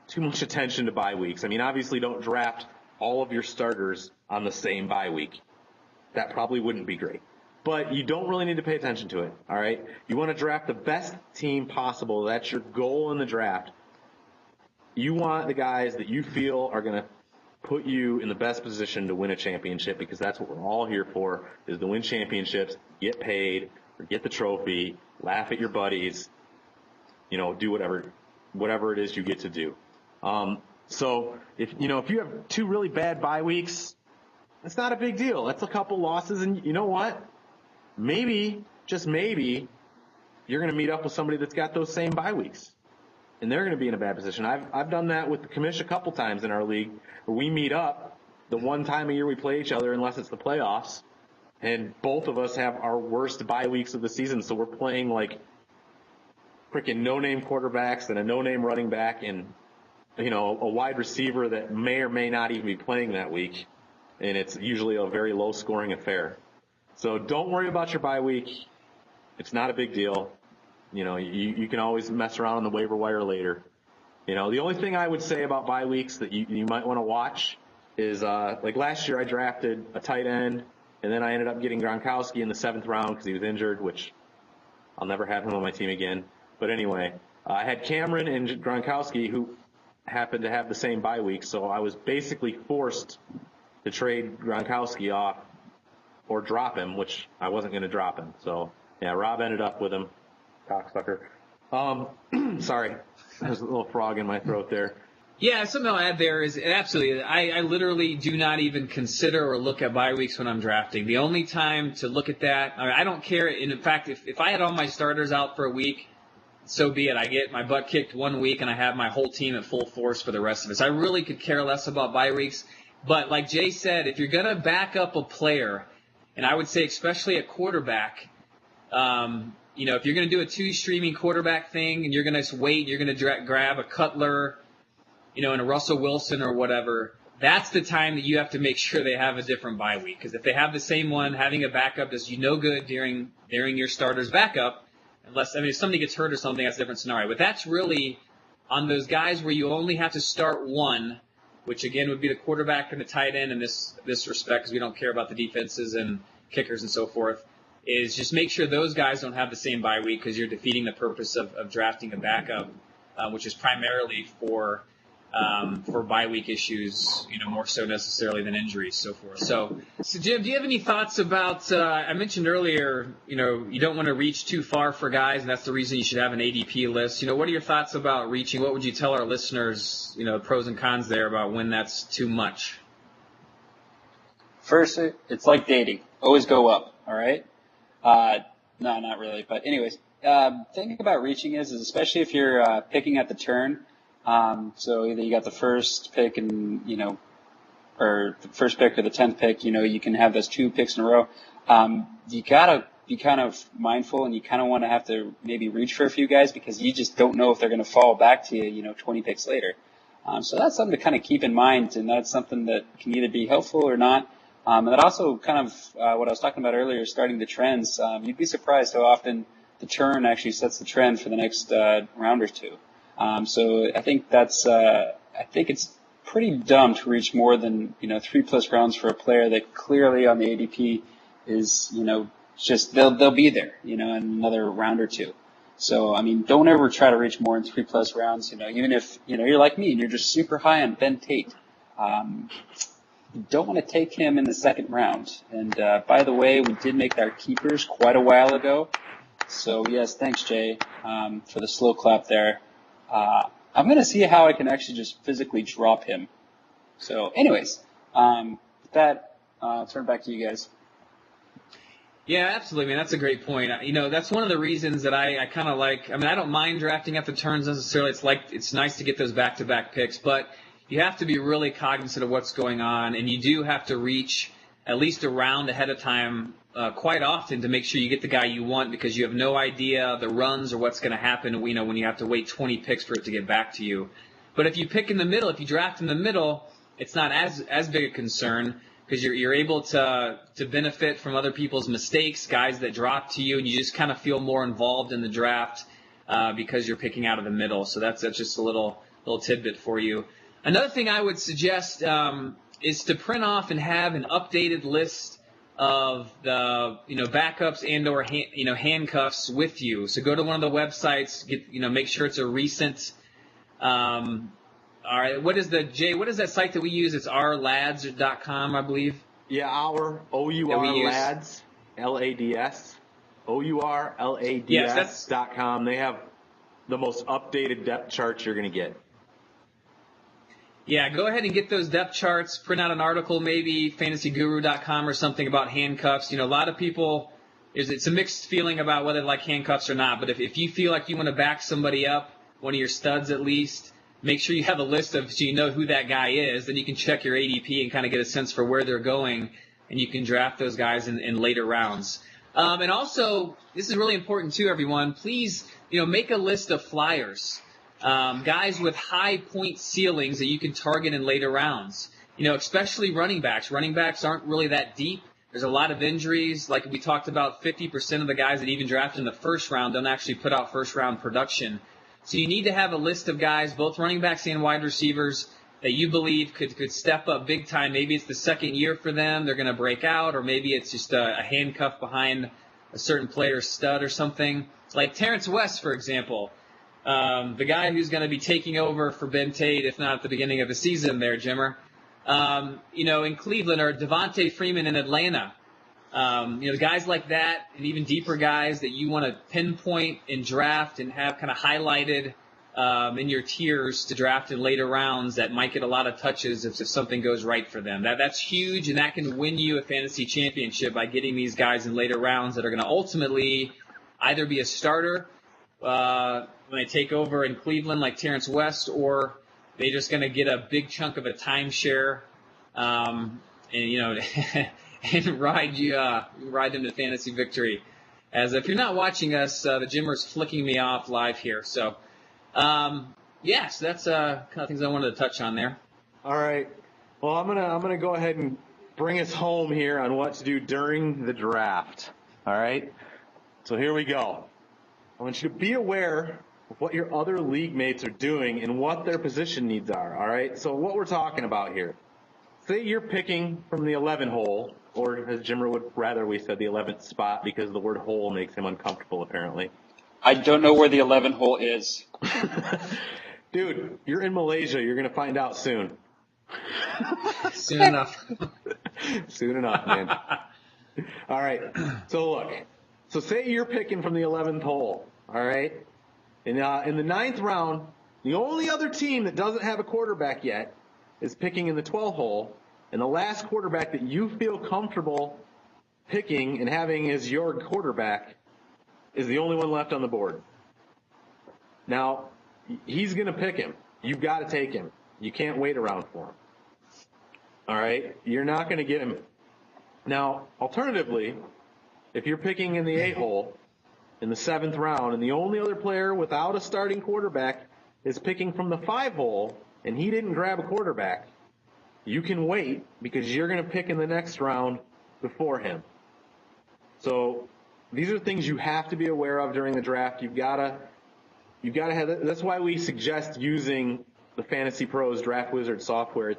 [SPEAKER 2] too much attention to bye weeks. I mean, obviously don't draft all of your starters on the same bye week. That probably wouldn't be great. But you don't really need to pay attention to it, all right? You want to draft the best team possible. That's your goal in the draft. You want the guys that you feel are going to put you in the best position to win a championship, because that's what we're all here for, is to win championships, get paid, or get the trophy, laugh at your buddies, do whatever it is you get to do. So if you have 2 really bad bye weeks, it's not a big deal. That's a couple losses, and you know what? Maybe, just maybe, you're going to meet up with somebody that's got those same bye weeks, and they're going to be in a bad position. I've done that with the commish a couple times in our league, where we meet up the one time a year we play each other, unless it's the playoffs, and both of us have our worst bye weeks of the season. So we're playing like freaking no-name quarterbacks and a no-name running back and a wide receiver that may or may not even be playing that week, and it's usually a very low-scoring affair. So don't worry about your bye week. It's not a big deal. You can always mess around on the waiver wire later. The only thing I would say about bye weeks that you might want to watch is, like last year I drafted a tight end, and then I ended up getting Gronkowski in the 7th round because he was injured, which I'll never have him on my team again. But anyway, I had Cameron and Gronkowski, who happened to have the same bye week, so I was basically forced to trade Gronkowski off or drop him, which I wasn't going to drop him. So, yeah, Rob ended up with him. Cocksucker. Sorry. There's a little frog in my throat there.
[SPEAKER 1] Yeah, something I'll add there is absolutely. I literally do not even consider or look at bye weeks when I'm drafting. The only time to look at that, I don't care. And in fact, if I had all my starters out for a week, so be it. I get my butt kicked 1 week and I have my whole team at full force for the rest of it. So I really could care less about bye weeks. But like Jay said, if you're going to back up a player, and I would say especially a quarterback, if you're going to do a 2-streaming quarterback thing and you're going to wait, you're going to grab a Cutler, and a Russell Wilson or whatever, that's the time that you have to make sure they have a different bye week. Because if they have the same one, having a backup does you no good during your starter's backup. If somebody gets hurt or something, that's a different scenario. But that's really on those guys where you only have to start one, which again would be the quarterback and the tight end in this respect, because we don't care about the defenses and kickers and so forth, is just make sure those guys don't have the same bye week, because you're defeating the purpose of drafting a backup, which is primarily for bye week issues, more so necessarily than injuries, so forth. So Jim, do you have any thoughts about, I mentioned earlier, you don't want to reach too far for guys, and that's the reason you should have an ADP list. What are your thoughts about reaching? What would you tell our listeners, pros and cons there about when that's too much?
[SPEAKER 3] First, it's like dating. Always go up, all right? No, not really. But anyways, thing about reaching is especially if you're picking at the turn. So either you got the first pick and, or the first pick or the 10th pick, you can have those 2 picks in a row. You gotta be kind of mindful, and you kind of want to have to maybe reach for a few guys, because you just don't know if they're going to fall back to you, 20 picks later. So that's something to kind of keep in mind, and that's something that can either be helpful or not. And that also kind of, what I was talking about earlier, starting the trends. You'd be surprised how often the turn actually sets the trend for the next round or two. So I think I think it's pretty dumb to reach more than, 3+ rounds for a player that clearly on the ADP is, just, they'll be there, in another round or two. So, don't ever try to reach more than 3+ rounds, even if, you're like me and you're just super high on Ben Tate. You don't want to take him in the 2nd round. And, by the way, we did make our keepers quite a while ago. So yes, thanks Jay, for the slow clap there. I'm going to see how I can actually just physically drop him. So anyways, with that, I'll turn it back to you guys.
[SPEAKER 1] Yeah, absolutely, man. That's a great point. That's one of the reasons that I kind of like, I don't mind drafting at the turns necessarily. It's nice to get those back-to-back picks, but you have to be really cognizant of what's going on, and you do have to reach at least a round ahead of time quite often to make sure you get the guy you want, because you have no idea the runs or what's going to happen, when you have to wait 20 picks for it to get back to you. But if you pick in the middle, if you draft in the middle, it's not as big a concern, because you're able to benefit from other people's mistakes, guys that drop to you, and you just kind of feel more involved in the draft. because you're picking out of the middle. So that's just a little tidbit for you. Another thing I would suggest is to print off and have an updated list of the backups and or handcuffs with you. So go to one of the websites, make sure it's a recent. All right, what is that site that we use? It's ourlads.com, I believe.
[SPEAKER 2] Yeah, our OUR lads, LADS, OURLADS.com. They have the most updated depth charts you're going to get.
[SPEAKER 1] Yeah, go ahead and get those depth charts. Print out an article, maybe fantasyguru.com or something about handcuffs. A lot of people, it's a mixed feeling about whether they like handcuffs or not. But if you feel like you want to back somebody up, one of your studs at least, make sure you have a list so you know who that guy is. Then you can check your ADP and kind of get a sense for where they're going, and you can draft those guys in later rounds. And also, this is really important too, everyone. Please, make a list of flyers. Guys with high point ceilings that you can target in later rounds. Especially running backs. Running backs aren't really that deep. There's a lot of injuries. Like we talked about, 50% of the guys that even drafted in the first round don't actually put out first round production. So you need to have a list of guys, both running backs and wide receivers, that you believe could step up big time. Maybe it's the second year for them. They're going to break out, or maybe it's just a handcuff behind a certain player's stud or something. Like Terrence West, for example. The guy who's going to be taking over for Ben Tate, if not at the beginning of the season there, Jimmer. In Cleveland, or Devontae Freeman in Atlanta. Guys like that, and even deeper guys that you want to pinpoint and draft and have kind of highlighted in your tiers to draft in later rounds that might get a lot of touches if something goes right for them. That's huge, and that can win you a fantasy championship by getting these guys in later rounds that are going to ultimately either be a starter when they take over in Cleveland like Terrence West, or they're just going to get a big chunk of a timeshare and ride them to fantasy victory. As if you're not watching us, the Jimmer's flicking me off live here. So, so that's kind of things I wanted to touch on there.
[SPEAKER 2] All right. Well, I'm gonna go ahead and bring us home here on what to do during the draft. All right. So here we go. I want you to be aware of what your other league mates are doing and what their position needs are. All right. So what we're talking about here. Say you're picking from the 11 hole, or as Jimmer would rather we said the 11th spot because the word hole makes him uncomfortable apparently.
[SPEAKER 3] I don't know where the 11 hole is.
[SPEAKER 2] Dude, you're in Malaysia. You're going to find out soon.
[SPEAKER 1] Soon enough.
[SPEAKER 2] Soon enough, man. All right. So look. So say you're picking from the 11th hole. All right. In the 9th round, the only other team that doesn't have a quarterback yet is picking in the 12th hole, and the last quarterback that you feel comfortable picking and having as your quarterback is the only one left on the board. Now, he's going to pick him. You've got to take him. You can't wait around for him. All right? You're not going to get him. Now, alternatively, if you're picking in the 8th hole in the 7th round, and the only other player without a starting quarterback is picking from the 5th hole, and he didn't grab a quarterback, you can wait because you're going to pick in the next round before him. So these are things you have to be aware of during the draft. You've got to have. That's why we suggest using the Fantasy Pros Draft Wizard software.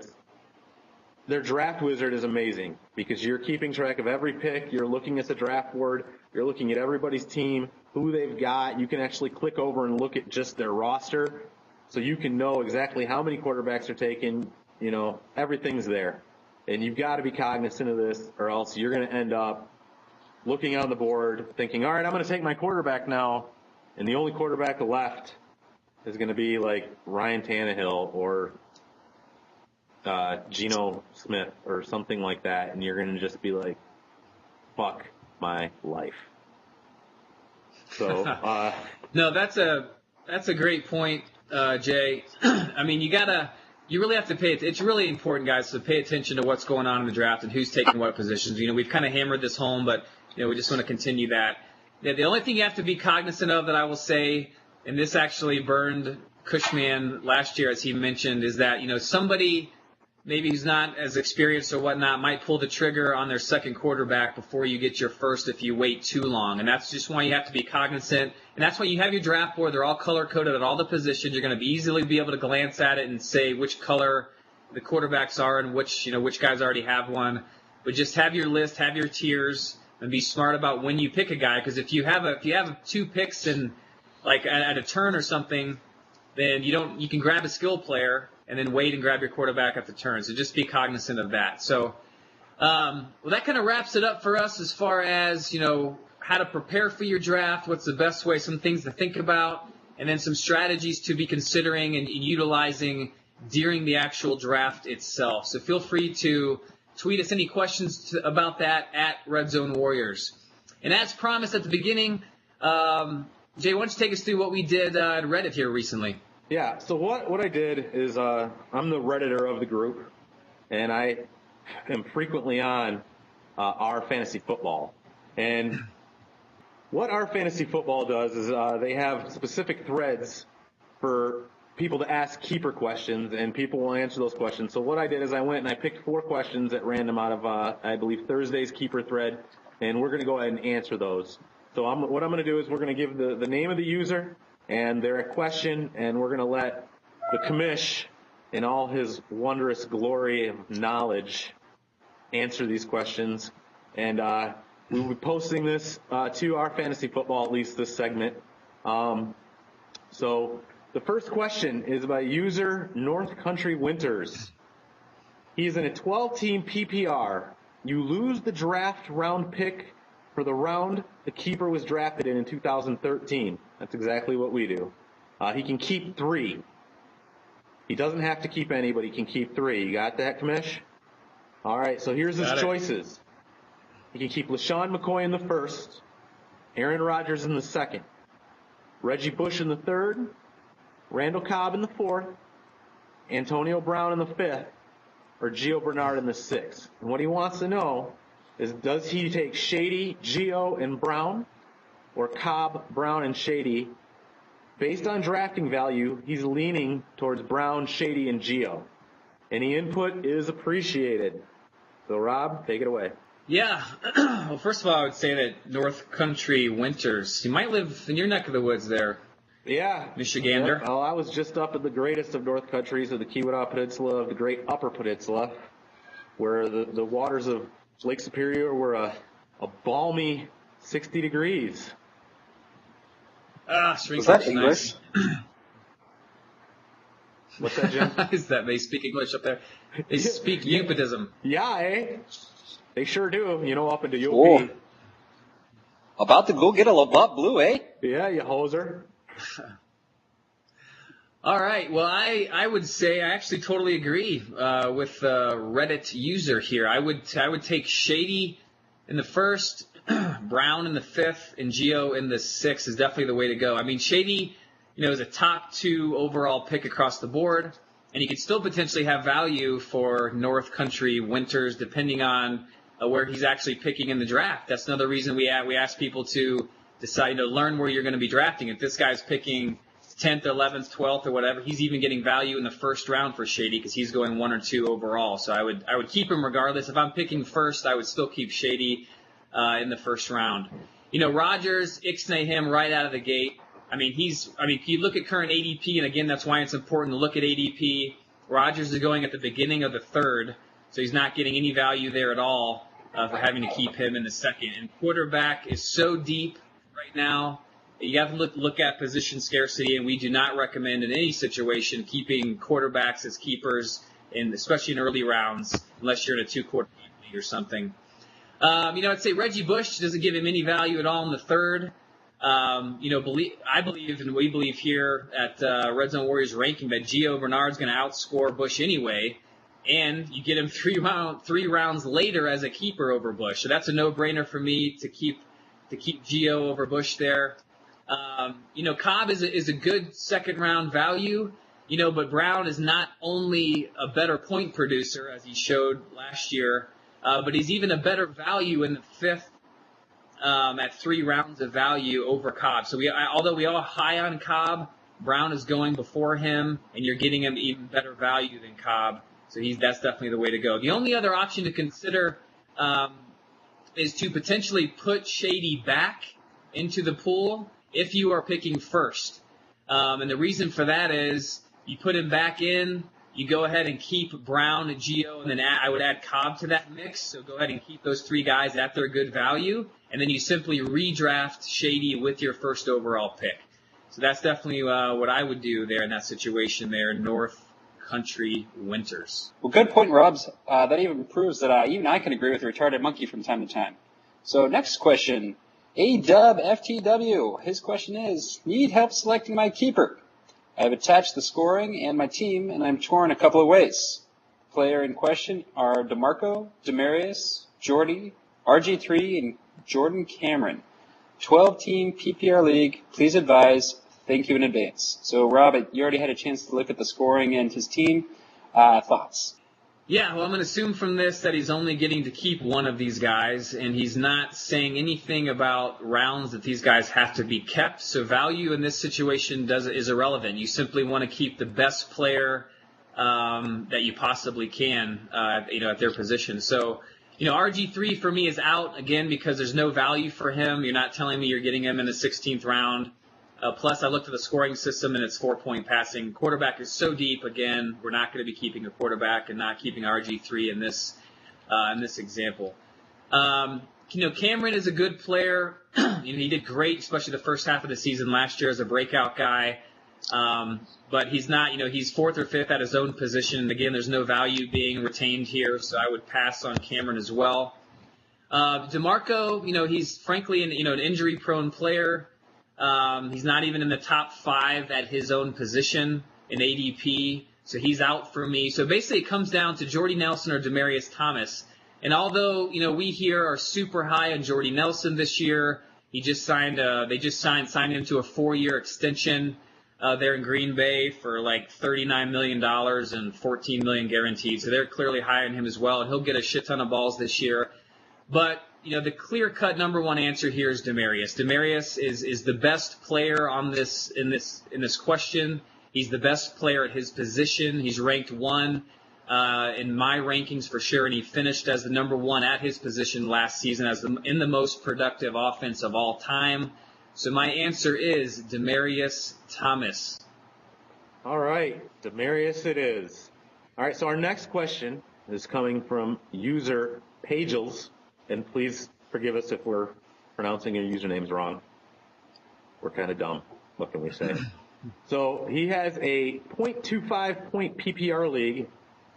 [SPEAKER 2] Their Draft Wizard is amazing because you're keeping track of every pick. You're looking at the draft board. You're looking at everybody's team, who they've got. You can actually click over and look at just their roster. So you can know exactly how many quarterbacks are taken, everything's there. And you've got to be cognizant of this, or else you're going to end up looking on the board thinking, all right, I'm going to take my quarterback now, and the only quarterback left is going to be like Ryan Tannehill or Geno Smith or something like that, and you're going to just be like, fuck my life. So,
[SPEAKER 1] no, that's a great point, Jay. I mean, you really have to it's really important, guys, to pay attention to what's going on in the draft and who's taking what positions. We've kind of hammered this home, but, we just want to continue that. The only thing you have to be cognizant of that I will say, and this actually burned Cushman last year, as he mentioned, is that, somebody maybe who's not as experienced or whatnot might pull the trigger on their second quarterback before you get your first if you wait too long. And that's just why you have to be cognizant. And that's why you have your draft board. They're all color-coded at all the positions. You're going to easily be able to glance at it and say which color the quarterbacks are and which guys already have one. But just have your list, have your tiers, and be smart about when you pick a guy. Because if you have 2 picks and like at a turn or something, then you can grab a skill player and then wait and grab your quarterback at the turn. So just be cognizant of that. So, well, that kind of wraps it up for us as far as, how to prepare for your draft, what's the best way, some things to think about, and then some strategies to be considering and utilizing during the actual draft itself. So feel free to tweet us any questions about that at Red Zone Warriors. And as promised at the beginning, Jay, why don't you take us through what we did at Reddit here recently?
[SPEAKER 2] Yeah, so what I did is I'm the Redditor of the group, and I am frequently on our fantasy football. And what our fantasy football does is they have specific threads for people to ask keeper questions, and people will answer those questions. So what I did is I went and I picked 4 questions at random out of, I believe, Thursday's keeper thread, and we're going to go ahead and answer those. So what I'm going to do is we're going to give the name of the user and their question, and we're going to let the commish, in all his wondrous glory of knowledge, answer these questions. And we will be posting this to our fantasy football, at least this segment. So the first question is by user North Country Winters. He's in a 12-team PPR. You lose the draft round pick for the round the keeper was drafted in 2013. That's exactly what we do. He can keep 3. He doesn't have to keep any, but he can keep 3. You got that, Kamish? All right, so here's his choices. He can keep LaShawn McCoy in the first, Aaron Rodgers in the second, Reggie Bush in the third, Randall Cobb in the fourth, Antonio Brown in the fifth, or Gio Bernard in the sixth. And what he wants to know is, does he take Shady, Gio, and Brown, or Cobb, Brown, and Shady? Based on drafting value, he's leaning towards Brown, Shady, and Gio. Any input is appreciated. So, Rob, take it away.
[SPEAKER 1] Yeah. Well, first of all, I would say that North Country Winters, you might live in your neck of the woods there.
[SPEAKER 2] Yeah.
[SPEAKER 1] Michigander.
[SPEAKER 2] Yep. Well, I was just up at the greatest of North Countries, of the Keweenaw Peninsula, of the Great Upper Peninsula, where the waters of Lake Superior were a balmy 60 degrees.
[SPEAKER 3] Is that English?
[SPEAKER 1] Nice.
[SPEAKER 2] What's that, Jim?
[SPEAKER 1] Is that they speak English up there? They speak Eupidism.
[SPEAKER 2] Yeah, eh? They sure do. Up into UP.
[SPEAKER 3] Whoa. About to go get a Labatt Blue, eh?
[SPEAKER 2] Yeah, you hoser.
[SPEAKER 1] All right. Well, I would say I actually totally agree with the Reddit user here. I would take Shady in the first, Brown in the fifth, and Gio in the sixth is definitely the way to go. I mean, Shady, is a top 2 overall pick across the board, and he could still potentially have value for North Country Winters depending on where he's actually picking in the draft. That's another reason we ask people to decide to learn where you're going to be drafting. If this guy's picking 10th, 11th, 12th, or whatever, he's even getting value in the first round for Shady because he's going 1 or 2 overall. So I would keep him regardless. If I'm picking first, I would still keep Shady in the first round. Rodgers, ixnay him right out of the gate. I mean, if you look at current ADP, and again, that's why it's important to look at ADP, Rodgers is going at the beginning of the third, so he's not getting any value there at all for having to keep him in the second. And quarterback is so deep right now, you have to look at position scarcity, and we do not recommend in any situation keeping quarterbacks as keepers, especially in early rounds, unless you're in a 2-quarterback league or something. I'd say Reggie Bush doesn't give him any value at all in the third. I believe, and we believe here at Red Zone Warriors ranking, that Gio Bernard's going to outscore Bush anyway, and you get him 3 rounds later as a keeper over Bush. So that's a no-brainer for me to keep Gio over Bush there. Cobb is a good second-round value, but Brown is not only a better point producer, as he showed last year, but he's even a better value in the fifth at 3 rounds of value over Cobb. So although we all high on Cobb, Brown is going before him, and you're getting him even better value than Cobb. So that's definitely the way to go. The only other option to consider is to potentially put Shady back into the pool if you are picking first. And the reason for that is you put him back in, you go ahead and keep Brown, Gio, and then I would add Cobb to that mix. So go ahead and keep those three guys at their good value, and then you simply redraft Shady with your first overall pick. So that's definitely what I would do there in that situation there, North Country Winters.
[SPEAKER 3] Well, good point, Robs. That even proves that even I can agree with the retarded monkey from time to time. So next question, A-Dub-FTW. His question is, need help selecting my keeper. I have attached the scoring and my team, and I'm torn a couple of ways. The player in question are DeMarco, Demarius, Jordy, RG3, and Jordan Cameron. 12-team PPR league. Please advise. Thank you in advance. So, Rob, you already had a chance to look at the scoring and his team. Thoughts?
[SPEAKER 1] Yeah, well, I'm going to assume from this that he's only getting to keep one of these guys, and he's not saying anything about rounds that these guys have to be kept. So value in this situation is irrelevant. You simply want to keep the best player that you possibly can, at their position. So, RG3 for me is out again because there's no value for him. You're not telling me you're getting him in the 16th round. Plus, I looked at the scoring system, and it's 4-point passing. Quarterback is so deep. Again, we're not going to be keeping a quarterback and not keeping RG3 in this example. Cameron is a good player. He did great, especially the first half of the season last year as a breakout guy. But he's not. He's fourth or fifth at his own position. And again, there's no value being retained here, so I would pass on Cameron as well. DeMarco, he's frankly an injury-prone player. He's not even in the top 5 at his own position in ADP, so he's out for me. So basically it comes down to Jordy Nelson or Demarius Thomas. And although, we here are super high on Jordy Nelson this year, they just signed him to a 4-year extension there in Green Bay for like $39 million and $14 million guaranteed. So they're clearly high on him as well, and he'll get a shit ton of balls this year. But the clear-cut number one answer here is Demarius. Demarius is the best player on this in this question. He's the best player at his position. He's ranked 1 in my rankings for sure, and he finished as the number 1 at his position last season in the most productive offense of all time. So my answer is Demarius Thomas.
[SPEAKER 2] All right, Demarius it is. All right, so our next question is coming from user Pagels. And please forgive us if we're pronouncing your usernames wrong. We're kind of dumb. What can we say? So he has a 0.25 point PPR league,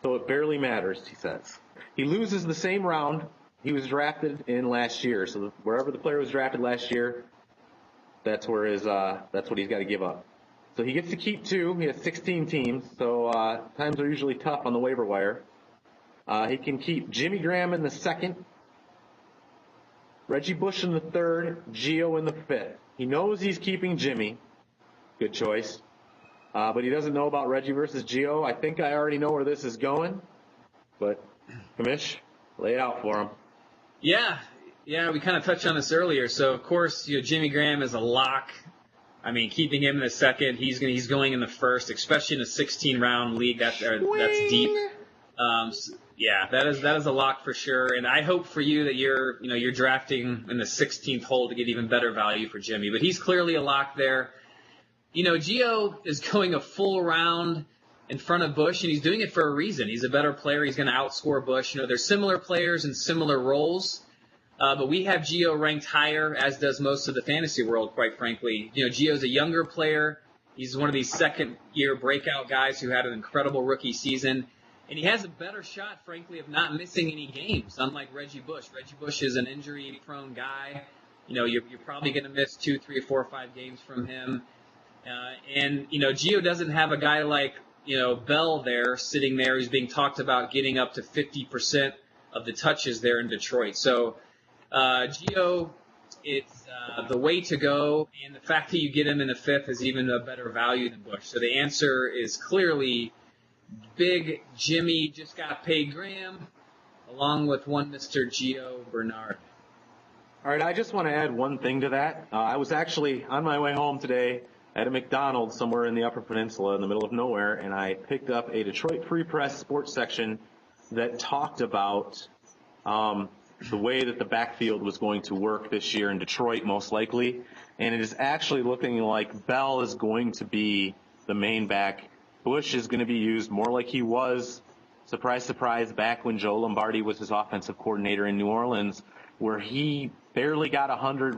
[SPEAKER 2] so it barely matters, he says. He loses the same round he was drafted in last year. So wherever the player was drafted last year, that's what he's got to give up. So he gets to keep 2. He has 16 teams, so times are usually tough on the waiver wire. He can keep Jimmy Graham in the 2nd. Reggie Bush in the 3rd, Gio in the 5th. He knows he's keeping Jimmy. Good choice. But he doesn't know about Reggie versus Gio. I think I already know where this is going. But, Kamish, lay it out for him.
[SPEAKER 1] Yeah, we kind of touched on this earlier. So, of course, Jimmy Graham is a lock. I mean, keeping him in the 2nd, he's going in the 1st, especially in a 16-round league that's deep. Yeah, that is a lock for sure, and I hope for you that you're drafting in the 16th hole to get even better value for Jimmy. But he's clearly a lock there. Gio is going a full round in front of Bush, and he's doing it for a reason. He's a better player. He's going to outscore Bush. There's similar players in similar roles, but we have Gio ranked higher, as does most of the fantasy world, quite frankly. Gio's a younger player. He's one of these second-year breakout guys who had an incredible rookie season. And he has a better shot, frankly, of not missing any games, unlike Reggie Bush. Reggie Bush is an injury-prone guy. You're probably going to miss 2, 3, 4, 5 games from him. And Gio doesn't have a guy like, Bell there, sitting there, who's being talked about getting up to 50% of the touches there in Detroit. So Gio is the way to go, and the fact that you get him in the 5th is even a better value than Bush. So the answer is clearly Big Jimmy just got paid Graham, along with one Mr. Gio Bernard.
[SPEAKER 2] All right, I just want to add one thing to that. I was actually on my way home today. at a McDonald's somewhere in the Upper Peninsula in the middle of nowhere, and I picked up a Detroit Free Press sports section that talked about the way that the backfield was going to work this year in Detroit, most likely. And it is actually looking like Bell is going to be the main back. Bush is going to be used more like he was, surprise, surprise, back when Joe Lombardi was his offensive coordinator in New Orleans, where he barely got 100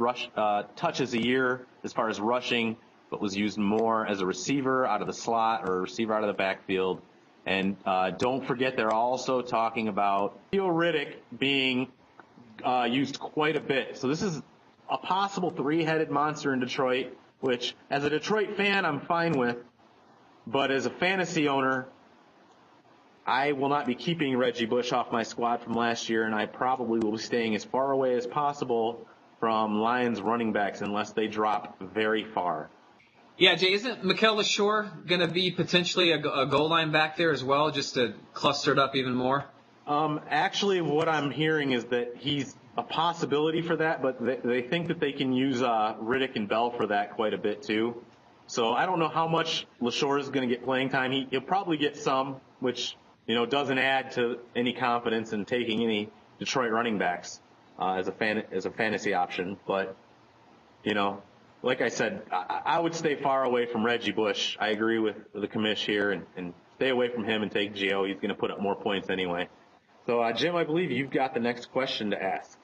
[SPEAKER 2] touches a year as far as rushing, but was used more as a receiver out of the slot or a receiver out of the backfield. And don't forget, they're also talking about Theo Riddick being used quite a bit. So this is a possible three-headed monster in Detroit, which, as a Detroit fan, I'm fine with. But as a fantasy owner, I will not be keeping Reggie Bush off my squad from last year, and I probably will be staying as far away as possible from Lions running backs unless they drop very far.
[SPEAKER 1] Yeah, Jay, isn't Mikel LaShore going to be potentially a goal line back there as well, just to cluster it up even more?
[SPEAKER 2] Actually, what I'm hearing is that he's a possibility for that, but they think that they can use Riddick and Bell for that quite a bit too. So I don't know how much LaShore is going to get playing time. He'll probably get some, which doesn't add to any confidence in taking any Detroit running backs as a fantasy option. But like I said, I would stay far away from Reggie Bush. I agree with the commish here, and stay away from him and take Gio. He's going to put up more points anyway. So, Jim, I believe you've got the next question to ask.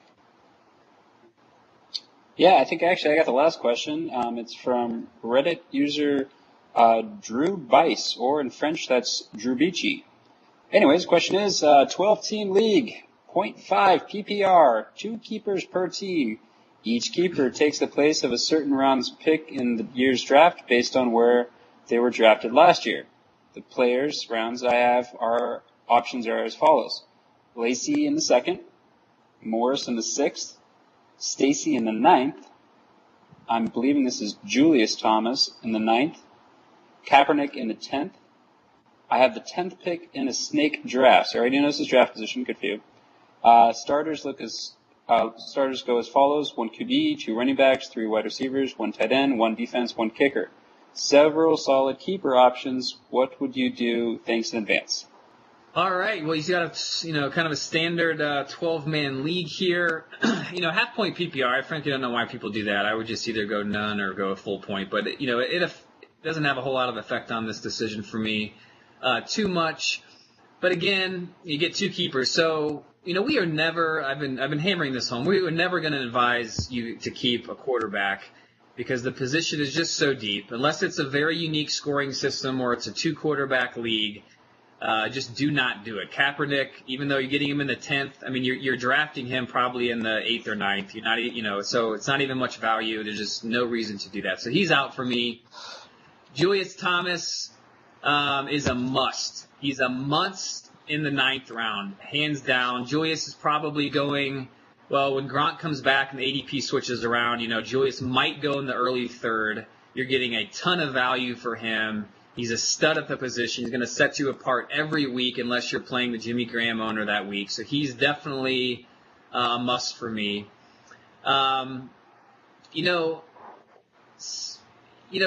[SPEAKER 3] Yeah, I think actually I got the last question. It's from Reddit user Drew Bice, or in French that's Drew Beachy. Anyways, the question is 12-team league, 0.5 PPR, 2 keepers per team. Each keeper takes the place of a certain round's pick in the year's draft based on where they were drafted last year. The players' rounds I have options are as follows. Lacey in the 2nd, Morris in the 6th, Stacy in the 9th. I'm believing this is Julius Thomas in the 9th, Kaepernick in the 10th. I have the 10th pick in a snake draft. So I already know this is draft position. Good for you. Starters go as follows: 1 QB, 2 running backs, 3 wide receivers, 1 tight end, 1 defense, 1 kicker. Several solid keeper options. What would you do? Thanks in advance.
[SPEAKER 1] All right. Well, he's got kind of a standard 12-man league here. Half point PPR. I frankly don't know why people do that. I would just either go none or go a full point. But it doesn't have a whole lot of effect on this decision for me. Too much. But again, you get 2 keepers. So we are never. I've been hammering this home. We were never going to advise you to keep a quarterback because the position is just so deep. Unless it's a very unique scoring system or it's a 2-quarterback league. Just do not do it. Kaepernick, even though you're getting him in the 10th, I mean, you're drafting him probably in the 8th or 9th. You're not, so it's not even much value. There's just no reason to do that. So he's out for me. Julius Thomas is a must. He's a must in the 9th round, hands down. Julius is probably going, when Gronk comes back and the ADP switches around, Julius might go in the early 3rd. You're getting a ton of value for him. He's a stud at the position. He's going to set you apart every week unless you're playing the Jimmy Graham owner that week. So he's definitely a must for me.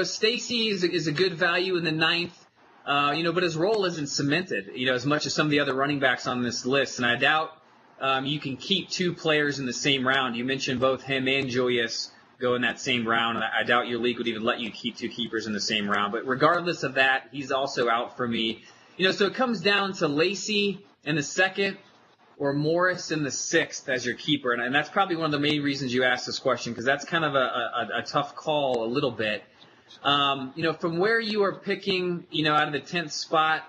[SPEAKER 1] Stacy is a good value in the 9th, but his role isn't cemented, as much as some of the other running backs on this list. And I doubt you can keep 2 players in the same round. You mentioned both him and Julius go in that same round. I doubt your league would even let you keep 2 keepers in the same round. But regardless of that, he's also out for me. So it comes down to Lacey in the 2nd or Morris in the 6th as your keeper. And that's probably one of the main reasons you asked this question, because that's kind of a tough call a little bit. From where you are picking, out of the 10th spot,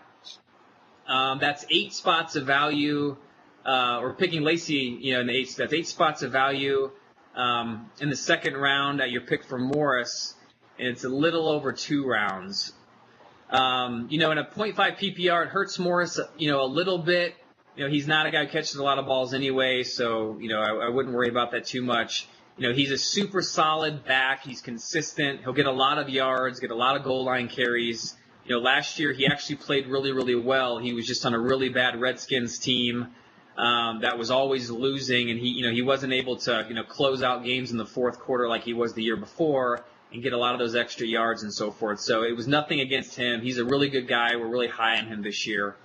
[SPEAKER 1] that's 8 spots of value, or picking Lacey, in the 8th, that's 8 spots of value. In the 2nd round at your pick for Morris, and it's a little over 2 rounds. In a 0.5 PPR, it hurts Morris, a little bit. He's not a guy who catches a lot of balls anyway, so, I wouldn't worry about that too much. He's a super solid back. He's consistent. He'll get a lot of yards, get a lot of goal line carries. Last year he actually played really, really well. He was just on a really bad Redskins team that was always losing, and he wasn't able to close out games in the 4th quarter like he was the year before. and get a lot of those extra yards and so forth. So it was nothing against him. He's a really good guy. We're really high on him this year.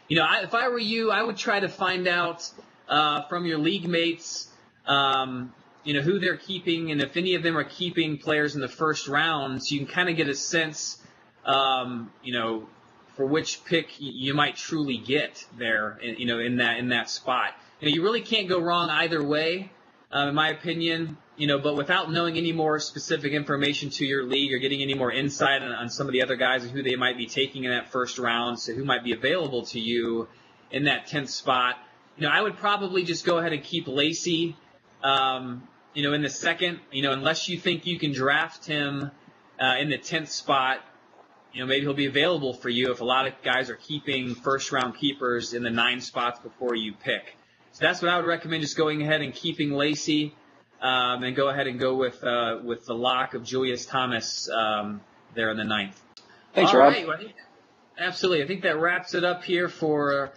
[SPEAKER 1] If I were you, I would try to find out from your league mates, who they're keeping, and if any of them are keeping players in the first round, so you can kind of get a sense, for which pick you might truly get there, in that spot. You really can't go wrong either way, in my opinion. But without knowing any more specific information to your league or getting any more insight on some of the other guys and who they might be taking in that first round, so who might be available to you in that 10th spot, I would probably just go ahead and keep Lacey, in the second, unless you think you can draft him in the 10th spot. Maybe he'll be available for you if a lot of guys are keeping first-round keepers in the 9 spots before you pick. So that's what I would recommend, just going ahead and keeping Lacey, and go ahead and go with the lock of Julius Thomas there in the 9th.
[SPEAKER 3] Thanks,
[SPEAKER 1] All
[SPEAKER 3] Rob.
[SPEAKER 1] right, absolutely. I think that wraps it up here for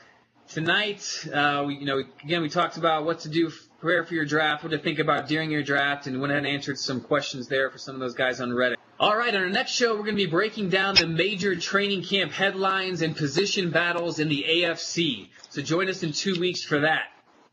[SPEAKER 1] tonight. We talked about what to do, prepare for your draft, what to think about during your draft, and went ahead and answered some questions there for some of those guys on Reddit. All right, on our next show, we're going to be breaking down the major training camp headlines and position battles in the AFC. So join us in 2 weeks for that.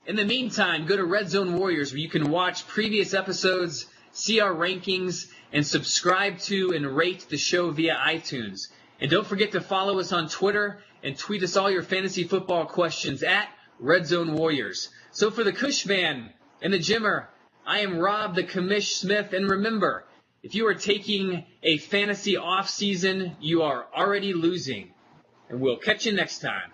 [SPEAKER 1] In the meantime, go to Red Zone Warriors, where you can watch previous episodes, see our rankings, and subscribe to and rate the show via iTunes. And don't forget to follow us on Twitter and tweet us all your fantasy football questions at Red Zone Warriors. So for the Cushman and the Jimmer, I am Rob the Commish Smith, and remember, if you are taking a fantasy off season, you are already losing. And we'll catch you next time.